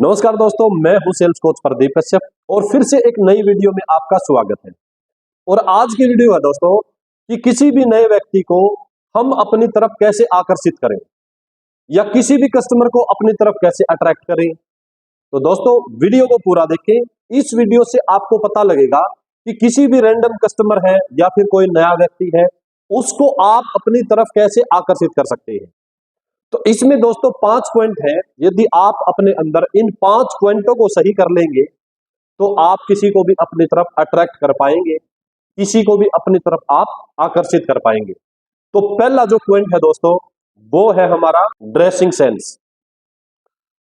नमस्कार दोस्तों, मैं हूं सेल्स कोच प्रदीप कश्यप और फिर से एक नई वीडियो में आपका स्वागत है। और आज की वीडियो है दोस्तों कि किसी भी नए व्यक्ति को हम अपनी तरफ कैसे आकर्षित करें या किसी भी कस्टमर को अपनी तरफ कैसे अट्रैक्ट करें। तो दोस्तों वीडियो को पूरा देखें। इस वीडियो से आपको पता लगेगा कि किसी भी रैंडम कस्टमर है या फिर कोई नया व्यक्ति है, उसको आप अपनी तरफ कैसे आकर्षित कर सकते हैं। तो इसमें दोस्तों 5 पॉइंट है। यदि आप अपने अंदर इन 5 पॉइंटों को सही कर लेंगे तो आप किसी को भी अपनी तरफ अट्रैक्ट कर पाएंगे, किसी को भी अपनी तरफ आप आकर्षित कर पाएंगे। तो पहला जो पॉइंट है दोस्तों, वो है हमारा ड्रेसिंग सेंस।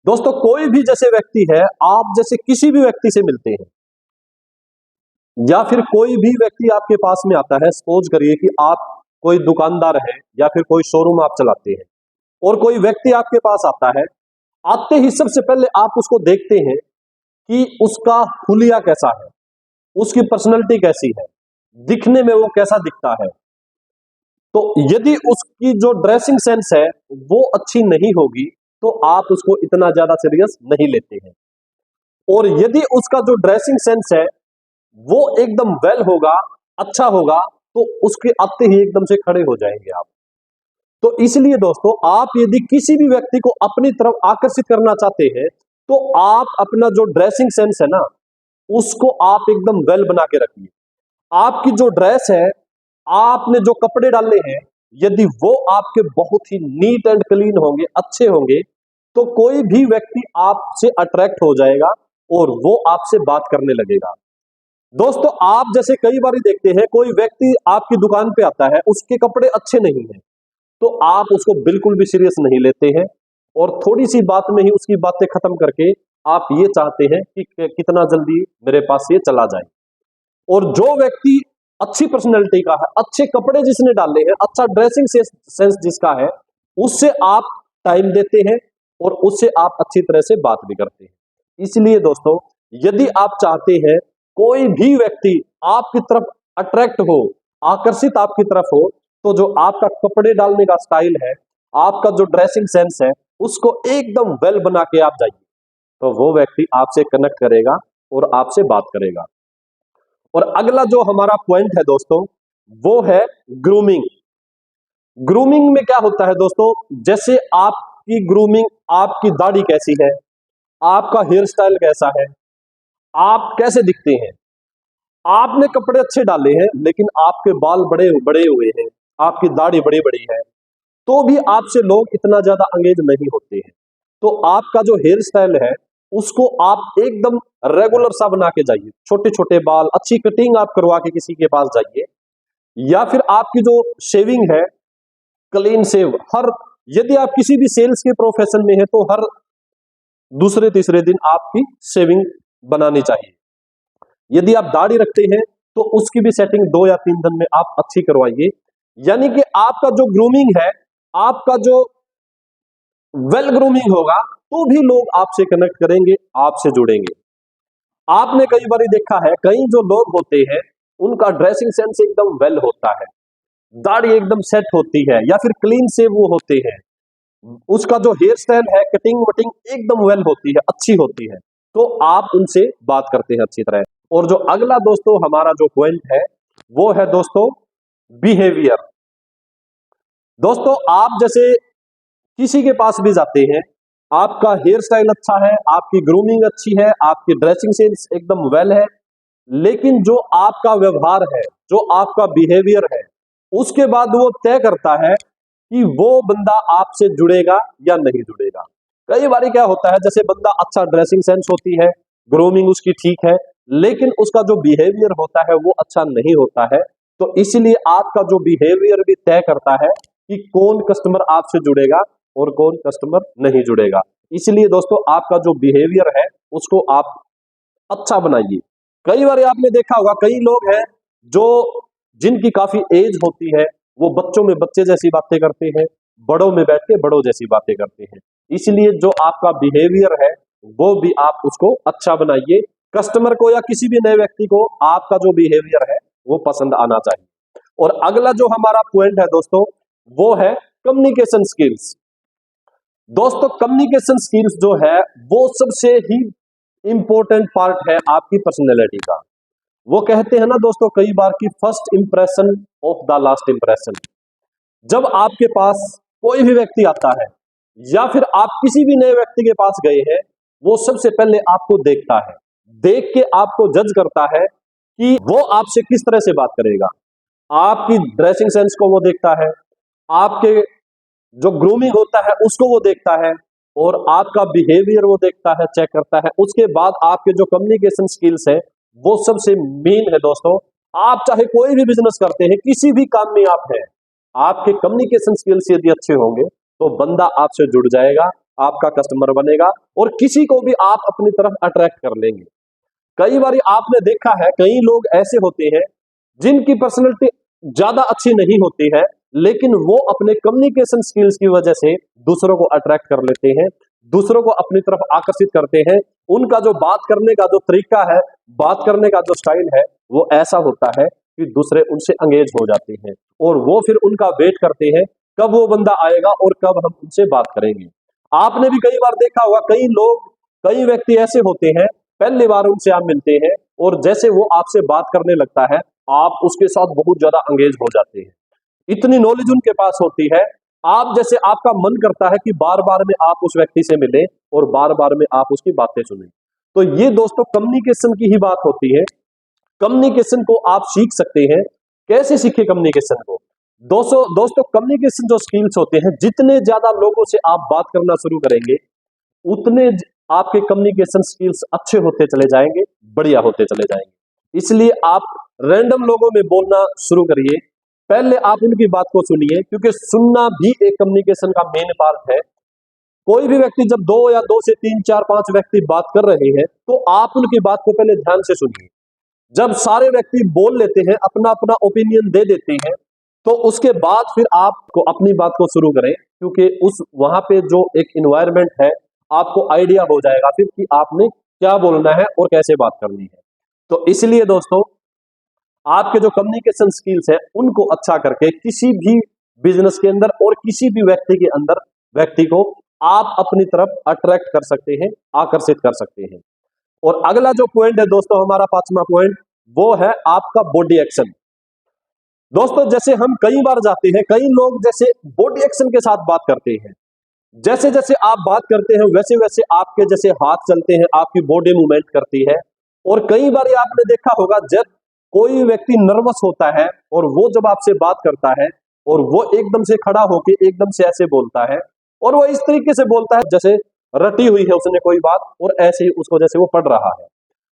दोस्तों कोई भी जैसे व्यक्ति है, आप जैसे किसी भी व्यक्ति से मिलते हैं या फिर कोई भी व्यक्ति आपके पास में आता है, सपोज करिए कि आप कोई दुकानदार है या फिर कोई शोरूम आप चलाते हैं और कोई व्यक्ति आपके पास आता है। आते ही सबसे पहले आप उसको देखते हैं कि उसका हुलिया कैसा है, उसकी पर्सनैलिटी कैसी है, दिखने में वो कैसा दिखता है। तो यदि उसकी जो ड्रेसिंग सेंस है वो अच्छी नहीं होगी तो आप उसको इतना ज्यादा सीरियस नहीं लेते हैं। और यदि उसका जो ड्रेसिंग सेंस है वो एकदम वेल होगा, अच्छा होगा, तो उसके आते ही एकदम से खड़े हो जाएंगे आप। तो इसलिए दोस्तों आप यदि किसी भी व्यक्ति को अपनी तरफ आकर्षित करना चाहते हैं तो आप अपना जो ड्रेसिंग सेंस है ना, उसको आप एकदम वेल बना के रखिए। आपकी जो ड्रेस है, आपने जो कपड़े डाले हैं, यदि वो आपके बहुत ही नीट एंड क्लीन होंगे, अच्छे होंगे, तो कोई भी व्यक्ति आपसे अट्रैक्ट हो जाएगा और वो आपसे बात करने लगेगा। दोस्तों आप जैसे कई बार देखते हैं, कोई व्यक्ति आपकी दुकान पे आता है, उसके कपड़े अच्छे नहीं है तो आप उसको बिल्कुल भी सीरियस नहीं लेते हैं और थोड़ी सी बात में ही उसकी बातें खत्म करके आप ये चाहते हैं कि कितना जल्दी मेरे पास ये चला जाए। और जो व्यक्ति अच्छी पर्सनैलिटी का है, अच्छे कपड़े जिसने डाले हैं, अच्छा ड्रेसिंग सेंस जिसका है, उससे आप टाइम देते हैं और उससे आप अच्छी तरह से बात भी करते हैं। इसलिए दोस्तों यदि आप चाहते हैं कोई भी व्यक्ति आपकी तरफ अट्रैक्ट हो, आकर्षित आपकी तरफ हो, तो जो आपका कपड़े डालने का स्टाइल है, आपका जो ड्रेसिंग सेंस है, उसको एकदम वेल बना के आप जाइए, तो वो व्यक्ति आपसे कनेक्ट करेगा और आपसे बात करेगा। और अगला जो हमारा पॉइंट है दोस्तों, वो है ग्रूमिंग। ग्रूमिंग में क्या होता है दोस्तों, जैसे आपकी ग्रूमिंग, आपकी दाढ़ी कैसी है, आपका हेयर स्टाइल कैसा है, आप कैसे दिखते हैं। आपने कपड़े अच्छे डाले हैं लेकिन आपके बाल बड़े बड़े हुए हैं, आपकी दाढ़ी बड़ी बड़ी है, तो भी आपसे लोग इतना ज्यादा अंगेज नहीं होते हैं। तो आपका जो हेयर स्टाइल है उसको आप एकदम रेगुलर सा बना के जाइए। छोटे छोटे बाल, अच्छी कटिंग आप करवा के किसी के पास जाइए, या फिर आपकी जो शेविंग है, क्लीन शेव। हर यदि आप किसी भी सेल्स के प्रोफेशन में है तो हर दूसरे तीसरे दिन आपकी शेविंग बनानी चाहिए। यदि आप दाढ़ी रखते हैं तो उसकी भी सेटिंग 2 या 3 दिन में आप अच्छी करवाइए। यानी कि आपका जो ग्रूमिंग है, आपका जो वेल ग्रूमिंग होगा, तो भी लोग आपसे कनेक्ट करेंगे, आपसे जुड़ेंगे। आपने कई बार देखा है, कई जो लोग होते हैं उनका ड्रेसिंग सेंस एकदम वेल होता है, दाढ़ी एकदम सेट होती है या फिर क्लीन से वो होते हैं, उसका जो हेयर स्टाइल है, कटिंग वटिंग एकदम वेल होती है, अच्छी होती है, तो आप उनसे बात करते हैं अच्छी तरह। और जो अगला दोस्तों हमारा जो पॉइंट है वो है दोस्तों बिहेवियर। दोस्तों आप जैसे किसी के पास भी जाते हैं, आपका हेयर स्टाइल अच्छा है, आपकी ग्रूमिंग अच्छी है, आपकी ड्रेसिंग सेंस एकदम वेल है, लेकिन जो आपका व्यवहार है, जो आपका बिहेवियर है, उसके बाद वो तय करता है कि वो बंदा आपसे जुड़ेगा या नहीं जुड़ेगा। कई बार क्या होता है, जैसे बंदा अच्छा ड्रेसिंग सेंस होती है, ग्रूमिंग उसकी ठीक है, लेकिन उसका जो बिहेवियर होता है वो अच्छा नहीं होता है। तो इसलिए आपका जो बिहेवियर भी तय करता है कि कौन कस्टमर आपसे जुड़ेगा और कौन कस्टमर नहीं जुड़ेगा। इसलिए दोस्तों आपका जो बिहेवियर है उसको आप अच्छा बनाइए। कई बार आपने देखा होगा, कई लोग हैं जो जिनकी काफी एज होती है, वो बच्चों में बच्चे जैसी बातें करते हैं, बड़ों में बैठ के बड़ों जैसी बातें करते हैं। इसलिए जो आपका बिहेवियर है वो भी आप उसको अच्छा बनाइए। कस्टमर को या किसी भी नए व्यक्ति को आपका जो बिहेवियर है वो पसंद आना चाहिए। और अगला जो हमारा पॉइंट है दोस्तों, वो है कम्युनिकेशन स्किल्स। दोस्तों कम्युनिकेशन स्किल्स जो है वो सबसे ही इंपॉर्टेंट पार्ट है आपकी पर्सनैलिटी का। वो कहते हैं ना दोस्तों कई बार कि first impression of the last impression. जब आपके पास कोई भी व्यक्ति आता है या फिर आप किसी भी नए व्यक्ति के पास गए हैं, वो सबसे पहले आपको देखता है, देख के आपको जज करता है कि वो आपसे किस तरह से बात करेगा। आपकी ड्रेसिंग सेंस को वो देखता है, आपके जो ग्रूमिंग होता है उसको वो देखता है, और आपका बिहेवियर वो देखता है, चेक करता है। उसके बाद आपके जो कम्युनिकेशन स्किल्स है वो सबसे मेन है दोस्तों। आप चाहे कोई भी बिजनेस करते हैं, किसी भी काम में आप हैं, आपके कम्युनिकेशन स्किल्स यदि अच्छे होंगे तो बंदा आपसे जुड़ जाएगा, आपका कस्टमर बनेगा और किसी को भी आप अपनी तरफ अट्रैक्ट कर लेंगे। कई बार आपने देखा है कई लोग ऐसे होते हैं जिनकी पर्सनैलिटी ज्यादा अच्छी नहीं होती है, लेकिन वो अपने कम्युनिकेशन स्किल्स की वजह से दूसरों को अट्रैक्ट कर लेते हैं, दूसरों को अपनी तरफ आकर्षित करते हैं। उनका जो बात करने का जो तरीका है, बात करने का जो स्टाइल है, वो ऐसा होता है कि दूसरे उनसे अंगेज हो जाते हैं और वो फिर उनका वेट करते हैं कब वो बंदा आएगा और कब हम उनसे बात करेंगे। आपने भी कई बार देखा होगा कई लोग, कई व्यक्ति ऐसे होते हैं, पहली बार उनसे आप मिलते हैं और जैसे वो आपसे बात करने लगता है, आप उसके साथ बहुत ज्यादा अंगेज हो जाते हैं। इतनी नॉलेज उनके पास होती है, आप जैसे आपका मन करता है कि बार बार में आप उस व्यक्ति से मिले और बार बार में आप उसकी बातें सुने। तो ये दोस्तों कम्युनिकेशन की ही बात होती है। कम्युनिकेशन को आप सीख सकते हैं। कैसे सीखे कम्युनिकेशन को? दोस्तों कम्युनिकेशन जो स्किल्स होते हैं, जितने ज्यादा लोगों से आप बात करना शुरू करेंगे उतने आपके कम्युनिकेशन स्किल्स अच्छे होते चले जाएंगे, बढ़िया होते चले जाएंगे। इसलिए आप रैंडम लोगों में बोलना शुरू करिए, पहले आप उनकी बात को सुनिए, क्योंकि सुनना भी एक कम्युनिकेशन का मेन पार्ट है। कोई भी व्यक्ति जब दो या दो से तीन चार पांच व्यक्ति बात कर रहे हैं तो आप उनकी बात को पहले ध्यान से सुनिए। जब सारे व्यक्ति बोल लेते हैं, अपना अपना ओपिनियन दे देते हैं, तो उसके बाद फिर आपको अपनी बात को शुरू करें, क्योंकि उस वहां पे जो एक इन्वायरमेंट है आपको आइडिया हो जाएगा फिर कि आपने क्या बोलना है और कैसे बात करनी है। तो इसलिए दोस्तों आपके जो कम्युनिकेशन स्किल्स है उनको अच्छा करके किसी भी बिजनेस के अंदर और किसी भी व्यक्ति को आप अपनी तरफ अट्रैक्ट कर सकते हैं, आकर्षित कर सकते हैं। और अगला जो पॉइंट है दोस्तों, हमारा पांचवा पॉइंट, वो है आपका बॉडी एक्शन। दोस्तों जैसे हम कई बार जाते हैं, कई लोग जैसे बॉडी एक्शन के साथ बात करते हैं, जैसे जैसे आप बात करते हैं वैसे वैसे आपके जैसे हाथ चलते हैं, आपकी बॉडी मूवमेंट करती है। और कई बार आपने देखा होगा जब कोई व्यक्ति नर्वस होता है और वो जब आपसे बात करता है और वो एकदम से खड़ा होके एकदम से ऐसे बोलता है, और वो इस तरीके से बोलता है जैसे रटी हुई है उसने कोई बात और ऐसे ही उसको जैसे वो पढ़ रहा है।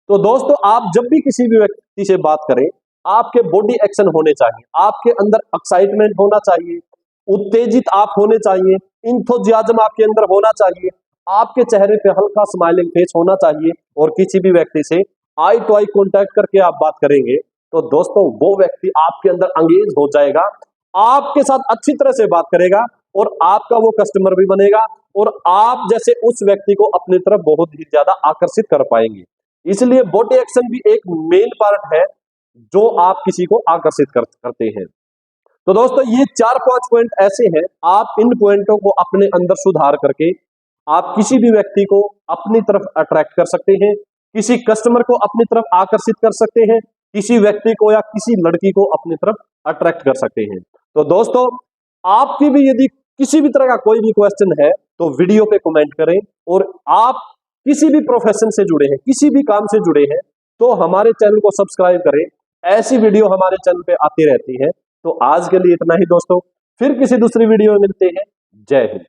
तो दोस्तों आप जब भी किसी भी व्यक्ति से बात करें, आपके बॉडी एक्शन होने चाहिए, आपके अंदर एक्साइटमेंट होना चाहिए, उत्तेजित आप होने चाहिए, इंथुजियाज्म आपके अंदर होना चाहिए, आपके चेहरे पे हल्का स्माइलिंग फेस होना चाहिए। और किसी भी व्यक्ति से आई टू आई कांटेक्ट करके आप बात करेंगे तो दोस्तों वो व्यक्ति आपके अंदर अंगेज हो जाएगा, आपके साथ अच्छी तरह से बात करेगा और आपका वो कस्टमर भी बनेगा और आप जैसे उस व्यक्ति को अपनी तरफ बहुत ही ज्यादा आकर्षित कर पाएंगे। इसलिए बॉडी एक्शन भी एक मेन पार्ट है जो आप किसी को आकर्षित करते हैं। तो दोस्तों ये चार पांच पॉइंट ऐसे हैं, आप इन पॉइंटों को अपने अंदर सुधार करके आप किसी भी व्यक्ति को अपनी तरफ अट्रैक्ट कर सकते हैं, किसी कस्टमर को अपनी तरफ आकर्षित कर सकते हैं, किसी व्यक्ति को या किसी लड़की को अपनी तरफ अट्रैक्ट कर सकते हैं। तो दोस्तों आपकी भी यदि किसी भी तरह का कोई भी क्वेश्चन है तो वीडियो पे कमेंट करें, और आप किसी भी प्रोफेशन से जुड़े हैं, किसी भी काम से जुड़े हैं तो हमारे चैनल को सब्सक्राइब करें, ऐसी वीडियो हमारे चैनल पे आती रहती है। तो आज के लिए इतना ही दोस्तों, फिर किसी दूसरी वीडियो में मिलते हैं। जय हिंद।